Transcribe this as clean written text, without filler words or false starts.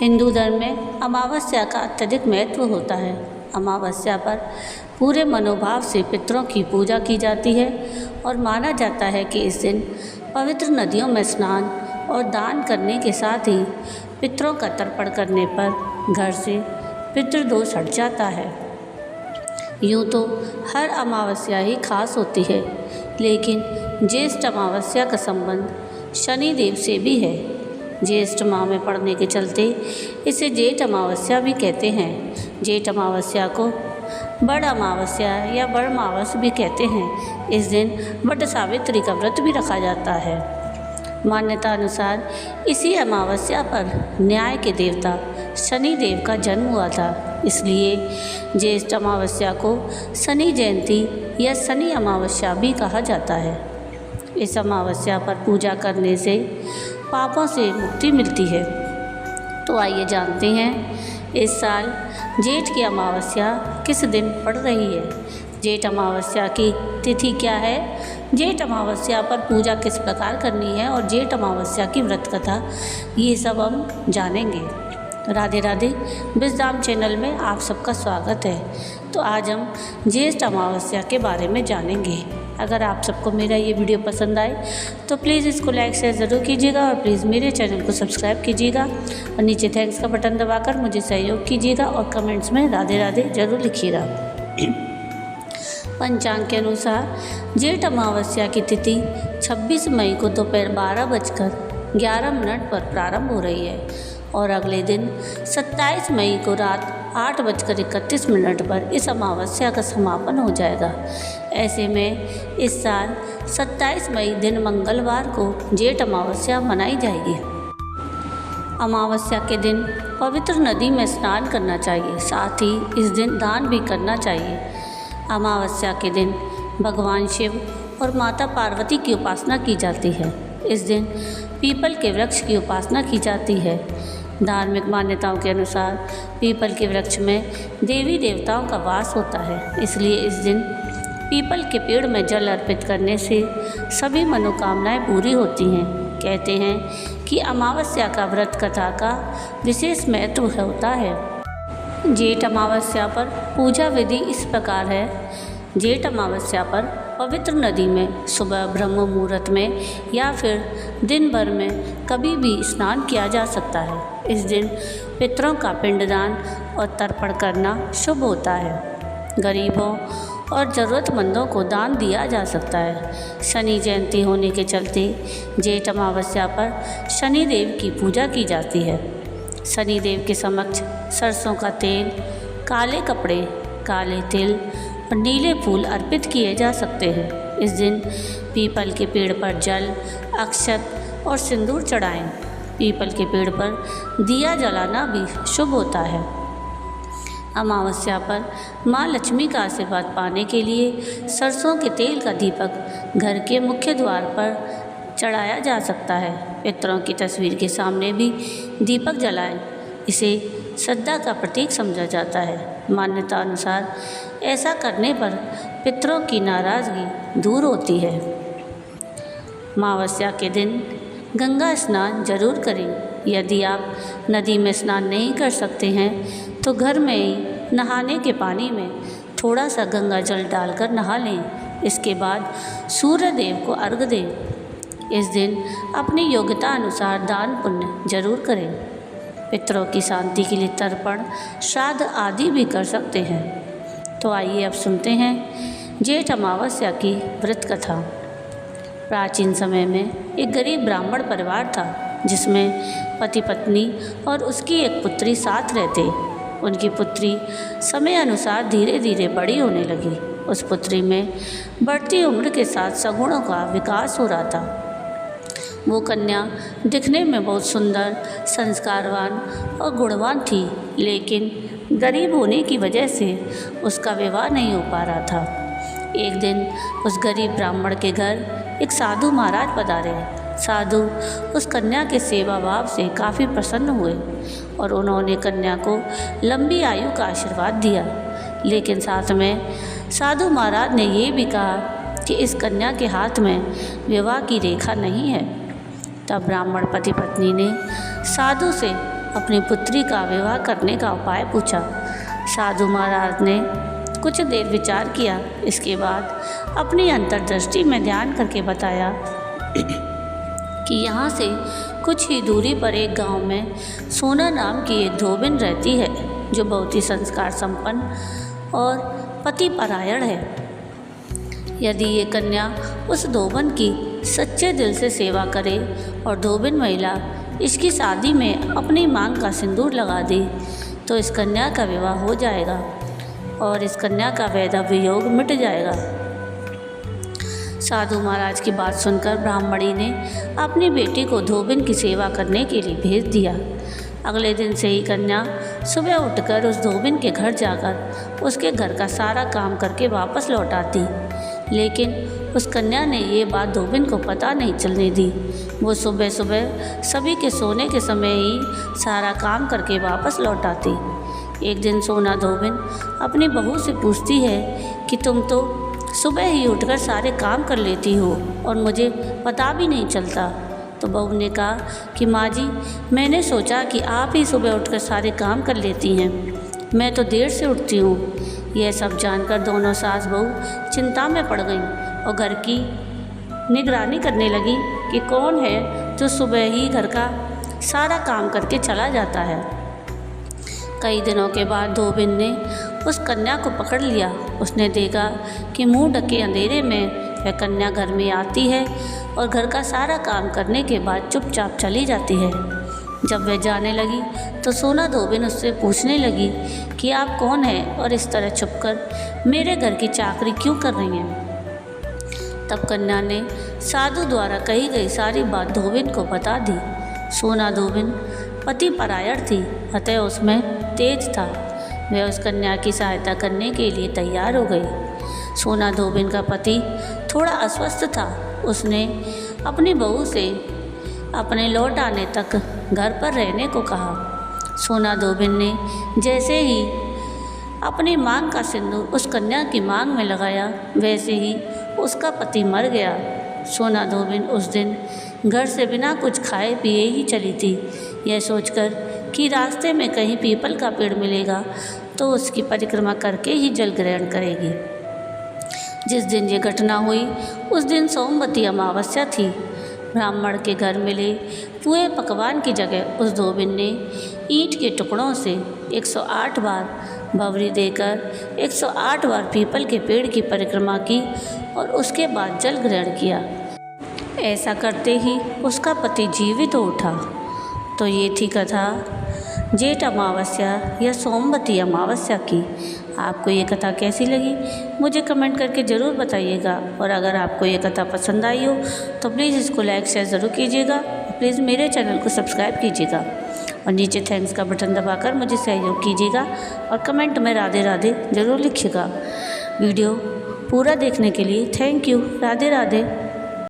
हिंदू धर्म में अमावस्या का अत्यधिक महत्व होता है। अमावस्या पर पूरे मनोभाव से पितरों की पूजा की जाती है और माना जाता है कि इस दिन पवित्र नदियों में स्नान और दान करने के साथ ही पितरों का तर्पण करने पर घर से पितृदोष हट जाता है। यूँ तो हर अमावस्या ही खास होती है, लेकिन ज्येष्ठ अमावस्या का संबंध शनि देव से भी है। ज्येष्ठ माह में पड़ने के चलते इसे जेठ अमावस्या भी कहते हैं। जेठ अमावस्या को बड़ अमावस्या या बड़मावस भी कहते हैं। इस दिन वट सावित्री का व्रत भी रखा जाता है। मान्यता अनुसार इसी अमावस्या पर न्याय के देवता शनि देव का जन्म हुआ था, इसलिए ज्येष्ठ अमावस्या को शनि जयंती या शनि अमावस्या भी कहा जाता है। इस अमावस्या पर पूजा करने से पापों से मुक्ति मिलती है। तो आइए जानते हैं इस साल जेठ की अमावस्या किस दिन पड़ रही है। जेठ अमावस्या की तिथि क्या है, जेठ अमावस्या पर पूजा किस प्रकार करनी है और जेठ अमावस्या की व्रत कथा, ये सब हम जानेंगे। राधे राधे। विजडम चैनल में आप सबका स्वागत है। तो आज हम ज्येष्ठ अमावस्या के बारे में जानेंगे। अगर आप सबको मेरा ये वीडियो पसंद आए तो प्लीज़ इसको लाइक शेयर ज़रूर कीजिएगा और प्लीज़ मेरे चैनल को सब्सक्राइब कीजिएगा और नीचे थैंक्स का बटन दबाकर मुझे सहयोग कीजिएगा और कमेंट्स में राधे राधे ज़रूर लिखिएगा। पंचांग के अनुसार जेठ अमावस्या की तिथि 26 मई को दोपहर 12:11 पर प्रारंभ हो रही है और अगले दिन 27 मई को रात 8:31 पर इस अमावस्या का समापन हो जाएगा। ऐसे में इस साल 27 मई दिन मंगलवार को जेठ अमावस्या मनाई जाएगी। अमावस्या के दिन पवित्र नदी में स्नान करना चाहिए, साथ ही इस दिन दान भी करना चाहिए। अमावस्या के दिन भगवान शिव और माता पार्वती की उपासना की जाती है। इस दिन पीपल के वृक्ष की उपासना की जाती है। धार्मिक मान्यताओं के अनुसार पीपल के वृक्ष में देवी देवताओं का वास होता है, इसलिए इस दिन पीपल के पेड़ में जल अर्पित करने से सभी मनोकामनाएं पूरी होती हैं। कहते हैं कि अमावस्या का व्रत कथा का विशेष महत्व होता है। जेठ अमावस्या पर पूजा विधि इस प्रकार है। जेठ अमावस्या पर पवित्र नदी में सुबह ब्रह्म मुहूर्त में या फिर दिन भर में कभी भी स्नान किया जा सकता है। इस दिन पितरों का पिंडदान और तर्पण करना शुभ होता है। गरीबों और ज़रूरतमंदों को दान दिया जा सकता है। शनि जयंती होने के चलते जेठ अमावस्या पर शनि देव की पूजा की जाती है। शनि देव के समक्ष सरसों का तेल, काले कपड़े, काले तिल और नीले फूल अर्पित किए जा सकते हैं। इस दिन पीपल के पेड़ पर जल, अक्षत और सिंदूर चढ़ाएं। पीपल के पेड़ पर दिया जलाना भी शुभ होता है। अमावस्या पर माँ लक्ष्मी का आशीर्वाद पाने के लिए सरसों के तेल का दीपक घर के मुख्य द्वार पर चढ़ाया जा सकता है। पितरों की तस्वीर के सामने भी दीपक जलाएं। इसे श्रद्धा का प्रतीक समझा जाता है। मान्यता अनुसार ऐसा करने पर पितरों की नाराज़गी दूर होती है। अमावस्या के दिन गंगा स्नान जरूर करें। यदि आप नदी में स्नान नहीं कर सकते हैं तो घर में ही नहाने के पानी में थोड़ा सा गंगा जल डालकर नहा लें। इसके बाद सूर्य देव को अर्घ्य दें। इस दिन अपनी योग्यता अनुसार दान पुण्य जरूर करें। पितरों की शांति के लिए तर्पण, श्राद्ध आदि भी कर सकते हैं। तो आइए अब सुनते हैं जेठ अमावस्या की व्रत कथा। प्राचीन समय में एक गरीब ब्राह्मण परिवार था, जिसमें पति पत्नी और उसकी एक पुत्री साथ रहते। उनकी पुत्री समय अनुसार धीरे धीरे बड़ी होने लगी। उस पुत्री में बढ़ती उम्र के साथ सगुणों का विकास हो रहा था। वो कन्या दिखने में बहुत सुंदर, संस्कारवान और गुणवान थी, लेकिन गरीब होने की वजह से उसका विवाह नहीं हो पा रहा था। एक दिन उस गरीब ब्राह्मण के घर एक साधु महाराज पधारे। साधु उस कन्या के सेवा भाव से काफ़ी प्रसन्न हुए और उन्होंने कन्या को लंबी आयु का आशीर्वाद दिया। लेकिन साथ में साधु महाराज ने ये भी कहा कि इस कन्या के हाथ में विवाह की रेखा नहीं है। तब ब्राह्मण पति पत्नी ने साधु से अपनी पुत्री का विवाह करने का उपाय पूछा। साधु महाराज ने कुछ देर विचार किया। इसके बाद अपनी अंतर्दृष्टि में ध्यान करके बताया कि यहाँ से कुछ ही दूरी पर एक गांव में सोना नाम की एक धोबिन रहती है, जो बहुत ही संस्कार संपन्न और पति परायण है। यदि ये कन्या उस धोबन की सच्चे दिल से सेवा करे और धोबिन महिला इसकी शादी में अपनी मांग का सिंदूर लगा दे, तो इस कन्या का विवाह हो जाएगा और इस कन्या का वैधव्य योग मिट जाएगा। साधु महाराज की बात सुनकर ब्राह्मणी ने अपनी बेटी को धोबिन की सेवा करने के लिए भेज दिया। अगले दिन से ही कन्या सुबह उठकर उस धोबिन के घर जाकर उसके घर का सारा काम करके वापस लौट आती। लेकिन उस कन्या ने ये बात धोबिन को पता नहीं चलने दी। वो सुबह सुबह सभी के सोने के समय ही सारा काम करके वापस लौट आती। एक दिन सोना धोबिन अपनी बहू से पूछती है कि तुम तो सुबह ही उठकर सारे काम कर लेती हो और मुझे पता भी नहीं चलता। तो बहू ने कहा कि माँ जी, मैंने सोचा कि आप ही सुबह उठकर सारे काम कर लेती हैं, मैं तो देर से उठती हूँ। यह सब जानकर दोनों सास बहू चिंता में पड़ गईं और घर की निगरानी करने लगी कि कौन है जो सुबह ही घर का सारा काम करके चला जाता है। कई दिनों के बाद धोबिन ने उस कन्या को पकड़ लिया। उसने देखा कि मुंह ढके अंधेरे में वह कन्या घर में आती है और घर का सारा काम करने के बाद चुपचाप चली जाती है। जब वह जाने लगी तो सोना धोबिन उससे पूछने लगी कि आप कौन हैं और इस तरह छुपकर मेरे घर की चाकरी क्यों कर रही हैं। तब कन्या ने साधु द्वारा कही गई सारी बात धोबिन को बता दी। सोना धोबिन पति परायण थी, अतः उसमें तेज था। वह उस कन्या की सहायता करने के लिए तैयार हो गई। सोना धोबिन का पति थोड़ा अस्वस्थ था। उसने अपनी बहू से अपने लौट आने तक घर पर रहने को कहा। सोना धोबिन ने जैसे ही अपनी मांग का सिंदूर उस कन्या की मांग में लगाया, वैसे ही उसका पति मर गया। सोना धोबिन उस दिन घर से बिना कुछ खाए पिए ही चली थी, यह सोचकर कि रास्ते में कहीं पीपल का पेड़ मिलेगा तो उसकी परिक्रमा करके ही जल ग्रहण करेगी। जिस दिन ये घटना हुई उस दिन सोमवती अमावस्या थी। ब्राह्मण के घर मिले पूरे पकवान की जगह उस धोबिन ने ईंट के टुकड़ों से 108 बार भवरी देकर 108 बार पीपल के पेड़ की परिक्रमा की और उसके बाद जल ग्रहण किया। ऐसा करते ही उसका पति जीवित हो उठा। तो ये थी कथा जेठ अमावस्या या सोमवती अमावस्या की। आपको ये कथा कैसी लगी मुझे कमेंट करके ज़रूर बताइएगा। और अगर आपको ये कथा पसंद आई हो तो प्लीज़ इसको लाइक शेयर ज़रूर कीजिएगा। प्लीज़ मेरे चैनल को सब्सक्राइब कीजिएगा और नीचे थैंक्स का बटन दबाकर मुझे सहयोग कीजिएगा और कमेंट में राधे राधे ज़रूर लिखिएगा। वीडियो पूरा देखने के लिए थैंक यू। राधे राधे।